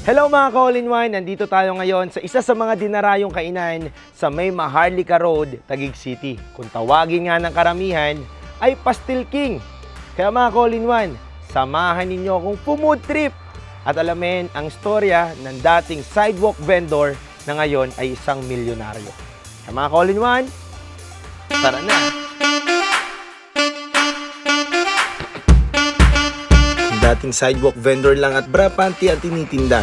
Hello mga ka-all-in-one! Nandito tayo ngayon sa isa sa mga dinarayong kainan sa may Maharlika Road, Taguig City. Kung tawagin nga ng karamihan, ay Pastil King. Kaya mga ka-all-in-one, samahan ninyo akong food trip at alamin ang storya ng dating sidewalk vendor na ngayon ay isang milyonaryo. Kaya mga ka-all-in-one, tara na! Dating sidewalk vendor lang at bra panty ang tinitinda,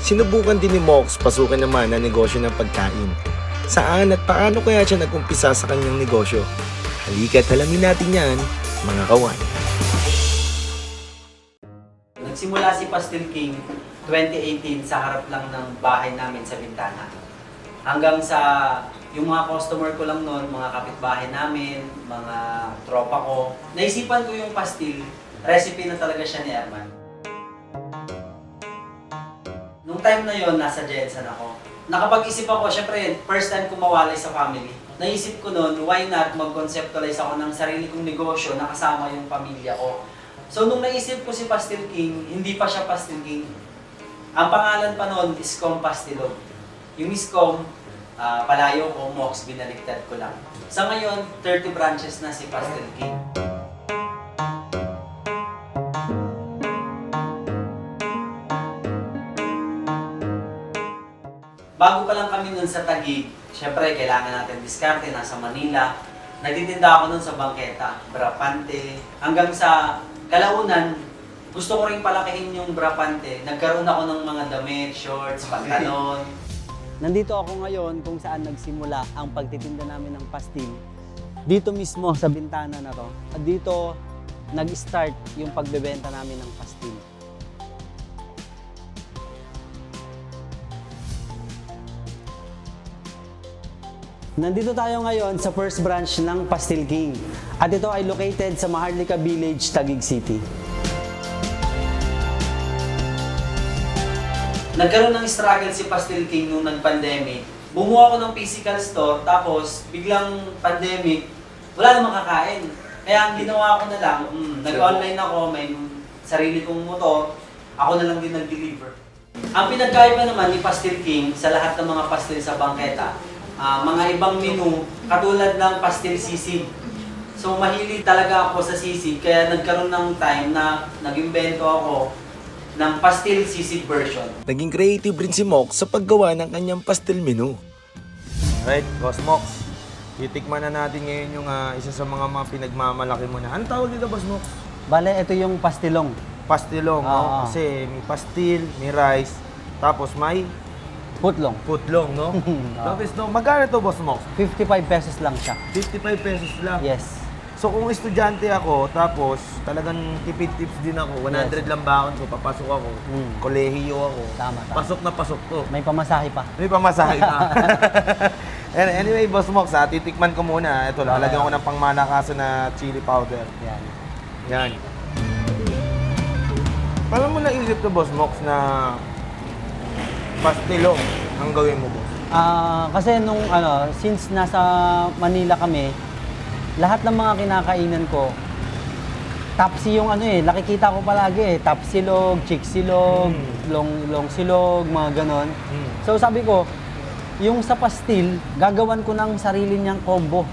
sinubukan din ni Mox pasukan naman ang negosyo ng pagkain. Saan at paano kaya siya nag-umpisa sa kanyang negosyo? Halika't alamin natin yan, mga kawan. Nagsimula si Pastil King 2018 sa harap lang ng bahay namin sa Bintana. Hanggang sa yung mga customer ko lang noon, mga kapitbahay namin, mga tropa ko, naisipan ko yung pastil. Recipe na talaga siya ni Herman. Nung time na yon, nasa Jensen ako. Nakapag-isip ako, syempre, first time ko mawalay sa family. Naisip ko noon, why not mag-conceptualize ako ng sarili kong negosyo na kasama yung pamilya ko. So, nung naisip ko si Pastil King, hindi pa siya Pastil King. Ang pangalan pa noon, Iskong Pastilog. Yung Iskong, palayo ko, Mox, binaliktad ko lang. Sa ngayon, 30 branches na si Pastil King. Bago pa lang kami nun sa Taguig, syempre kailangan natin diskarte, nasa Manila. Nagtitinda ako nun sa bangketa, brapante. Hanggang sa kalaunan, gusto ko rin palakihin yung brapante. Nagkaroon ako ng mga damit, shorts, pantalon. Nandito ako ngayon kung saan nagsimula ang pagtitinda namin ng pastil. Dito mismo sa Bintana na to. At dito nag-start yung pagbebenta namin ng pastil. Nandito tayo ngayon sa first branch ng Pastil King. At ito ay located sa Maharlika Village, Taguig City. Nagkaroon ng struggle si Pastil King nung nag-pandemic. Bumuha ako ng physical store, tapos biglang pandemic, wala namang kakain. Kaya ang ginawa ko na lang, nag-online ako, may sarili kong motor, ako na lang din nag-deliver. Ang pinagkaiba naman ni Pastil King sa lahat ng mga pastil sa bangketa, mga ibang menu, katulad ng pastil sisig. So mahilig talaga ako sa sisig, kaya nagkaroon ng time na nag-invento ako ng pastil sisig version. Naging creative rin si Mox sa paggawa ng kanyang pastil menu. Alright, Boss Mox. Titikman na natin ngayon yung isa sa mga pinagmamalaki mo na. Ano tawag dito, Boss Mox? Bale, ito yung pastilong. Pastilong, no? Kasi may pastil, may rice, tapos may Putlong. putlong, no? Tapos, no? Magkano to, Boss Mox? 55 pesos lang siya. 55 pesos lang. Yes. So kung estudyante ako, tapos talagang tipid-tips din ako, 100 lang baon ko, papasok ako, kolehiyo ako, Tama. pasok na pasok to. May pamasahe pa. May pamasahe pa. Anyway, Boss Mox, titikman ko muna. Ito, lalagyan ko ng pangmalakasan na chili powder. Yan. Yan. Paano mo naisip to, Boss Mox, na pastilong ang gawin mo, boss? Kasi nung since nasa Manila kami, lahat ng mga kinakainan ko, tapsi yung nakikita ko palagi tapsilog, chicksilog, long silog, mga ganon. So sabi ko, yung sa pastil, gagawan ko ng sarili niyang combo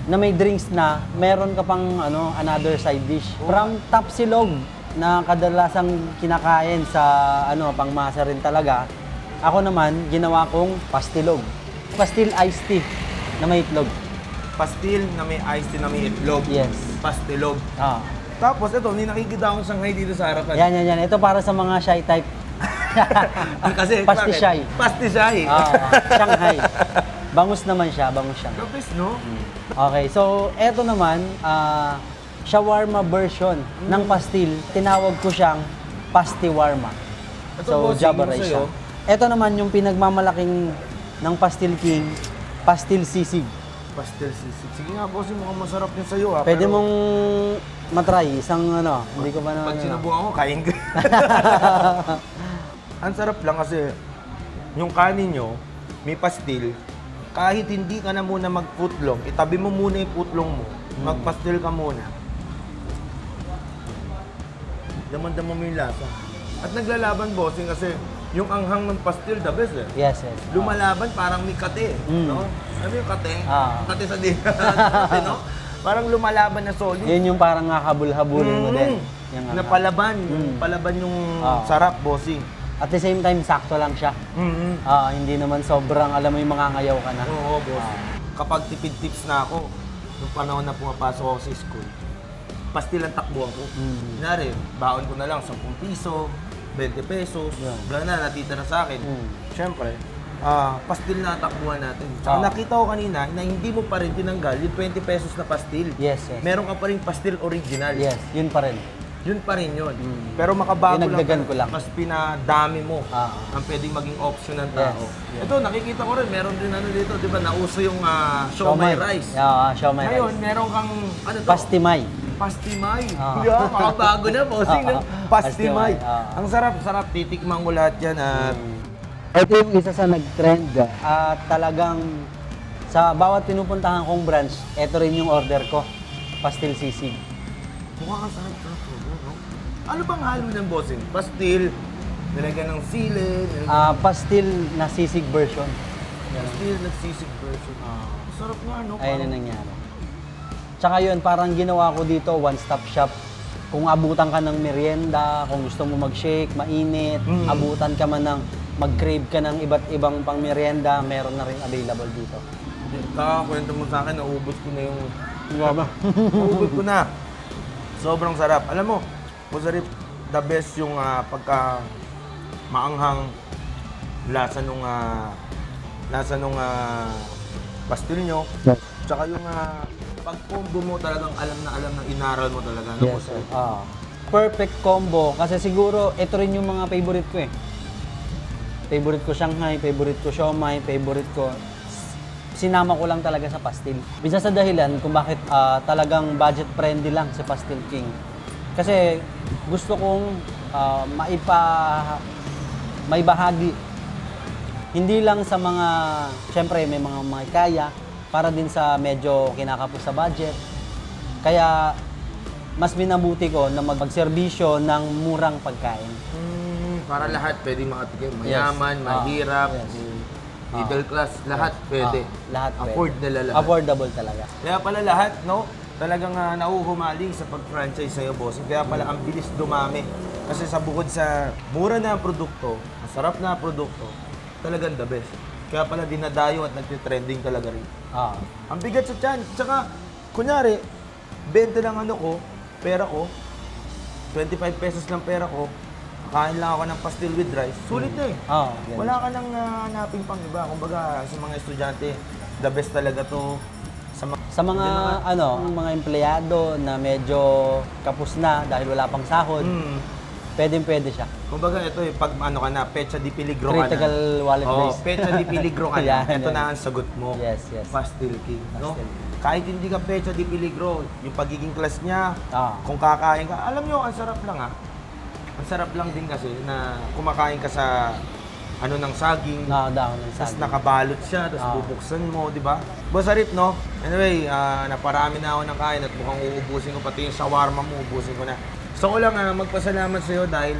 na may drinks na, meron ka pang another side dish. From tapsilog na kadalasang kinakain sa pangmasa rin talaga, ako naman, ginawa kong pastilog. Pastil iced tea na may itlog. Pastil na may iced tea na may itlog. Yes. Pastilog. Ah. Tapos ito, hindi nakikita akong Shanghai dito sa harapan. Yan. Ito para sa mga shy type. Kasi, Pasti bakit? shy. Pasti shy. Shanghai. Bangus naman siya, bangus siya. Kapis, no? Okay, so eto naman, shawarma version ng pastil. Tinawag ko siyang pastiwarma. Ito, So, bossing, Java yung rice sa'yo? siya. Ito naman yung pinagmamalaking ng Pastil King, pastil sisig. Pastil sisig. Sige nga, boss, mukhang masarap yun sa'yo, ha? Pwede Pero mong matry, isang hindi ko pa na pag sinubukan ko, kain ka. Ang sarap lang kasi, yung kanin nyo, may pastil, kahit hindi ka na muna mag-footlong, itabi mo muna yung footlong mo, magpastil ka muna. Daman-daman mo yung lasa. At naglalaban, bossing, kasi yung anghang ng pastil, the best eh. Yes, yes. Lumalaban, parang may kate, no? Ano yung kate? Kate sa dila. Kate, no? Parang lumalaban na solid. Yun yung parang habul-habulin mo din. Yung ano. Napalaban. Palaban yung sarap, bossing. At the same time, sakto lang siya. Hindi naman sobrang, alam mo yung mga ngayaw ka na. Oo, boss. Kapag tipid tips na ako, nung panahon na pumapasok ako sa school, pastil ang takbuhan ko. Kunwari, baon ko na lang 10 piso, 20 pesos, gano'n na, natitira sa akin. Siyempre, pastil na takbuhan natin. Tsaka nakita ko kanina na hindi mo pa rin tinanggal yung 20 pesos na pastil. Yes, yes. Meron ka pa rin pastil original. Yes, yun pa rin. Yun pa rin yun. Pero makabago Dinagdagan ko lang. mas pinadami mo ang pwedeng maging option ng tao. Yes. Ito, nakikita ko rin, meron din ano dito, di ba, nauso yung siomay rice. Siomay Ngayon, rice. meron kang, ano to? Pastimay. Pastimay. Yeah, makabago na, bossing, no? Pastimay. Ang sarap. Titikman ko lahat yan at Ito yung isa sa nag-trend. At talagang sa bawat pinupuntahan kong branch, ito rin yung order ko. Pastil sisig. mukhang sarap. No? Ano bang halo ng bossing? Pastil, nilagyan ng sili, Pastil na sisig version. pastil, nagsisig version. Sarap nga, no? Ayun na nangyari. Tsaka yun, parang ginawa ko dito, one-stop shop. Kung abutan ka ng merienda, kung gusto mo mag-shake, mainit, abutan ka man ng mag-crave ka ng iba't ibang pang merienda, meron na rin available dito. Kakakwento mo sa akin, naubos ko na yung... Naubos ko na. Sobrang sarap. Alam mo, Bosarip, the best yung pagka maanghang lasa nung pastil nyo. Yes. Tsaka yung pag-combo mo talagang alam ng inaral mo talaga. No, Yes, Bosarip? perfect combo. Kasi siguro, ito rin yung mga favorite ko eh. Favorite ko Shanghai, favorite ko siomai, favorite ko... Sinama ko lang talaga sa Pastil. Isa sa dahilan kung bakit talagang budget-friendly lang si Pastil King. Kasi gusto kong maibahagi. Hindi lang sa mga... Siyempre, may mga kaya, para din sa medyo kinakapos sa budget. Kaya mas minabuti ko na magserbisyo ng murang pagkain. Para lahat pwede makatikim. Mayaman, mahirap, middle class, lahat pwede. Lahat pwede. Afford nila lahat. Affordable talaga. Kaya pala lahat, no? Talagang nauhumaling sa pag-franchise sa'yo, boss. Kaya pala ang bilis dumami. Kasi sa bukod sa mura na produkto, masarap na produkto, talagang the best. Kaya pala dinadayo at nagtitrending talaga rin. Ang bigat sa tiyan. Tsaka, kunyari, 20 lang pera ko, 25 pesos lang pera ko, kain lang ako ng pastil with rice, sulit na eh. Wala ka nang hanapin pang iba. Kumbaga, sa mga estudyante, the best talaga to. Sa mga mga empleyado na medyo kapos na dahil wala pang sahod, pwede siya. Kumbaga, ito pag ka na, pecha di peligro ka na. Critical wallet race. Pecha di peligro ka na. Ito na ang sagot mo. Yes. Pastil King. No? Pastil. Kahit hindi ka pecha di peligro, yung pagiging class niya, kung kakain ka, alam nyo, ang sarap lang Ang sarap lang din kasi na kumakain ka sa ng saging. Dahon ng Tapos saging. nakabalot siya, tapos bubuksan mo, di ba? Boss Arif, no? Anyway, naparami na ako ng kain at mukhang uubusin ko. Pati yung shawarma mo, uubusin ko na. Gusto ko lang magpasalamat sa iyo dahil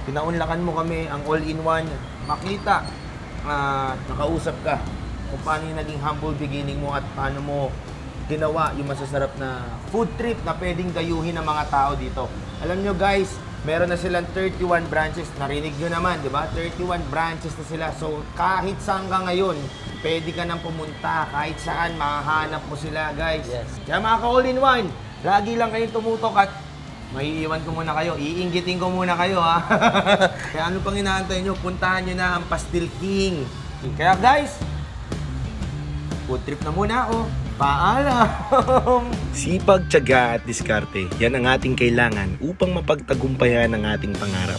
pinaunlakan mo kami ang all-in-one. Makita, nakausap ka kung paano yung naging humble beginning mo at paano mo ginawa yung masasarap na food trip na pwedeng gayuhin ng mga tao dito. Alam nyo guys, meron na silang 31 branches. Narinig nyo naman, di ba? 31 branches na sila. So, kahit saan ka ngayon, pwede ka nang pumunta. Kahit saan, mahahanap mo sila, guys. Yes. Kaya mga ka-all-in-one, lagi lang kayong tumutok at maiiwan ko muna kayo. Iinggitin ko muna kayo, ha? Kaya ano pang inaantay nyo? Puntahan nyo na ang Pastil King. Kaya guys, food trip na muna ako. Paalam! Sipag, tiyaga at diskarte, yan ang ating kailangan upang mapagtagumpayan ang ating pangarap.